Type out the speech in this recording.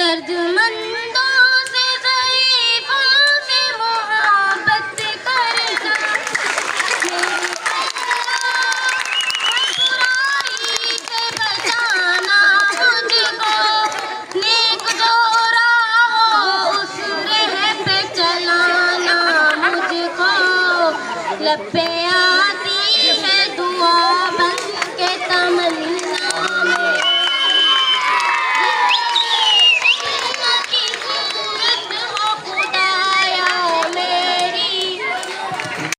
दर्दमंदों से ज़ईफ़ों से मोहब्बत करना। बुराई से बचाना मुझको, नेक जो राह हो उस राह पे चलाना मुझको। लब्बे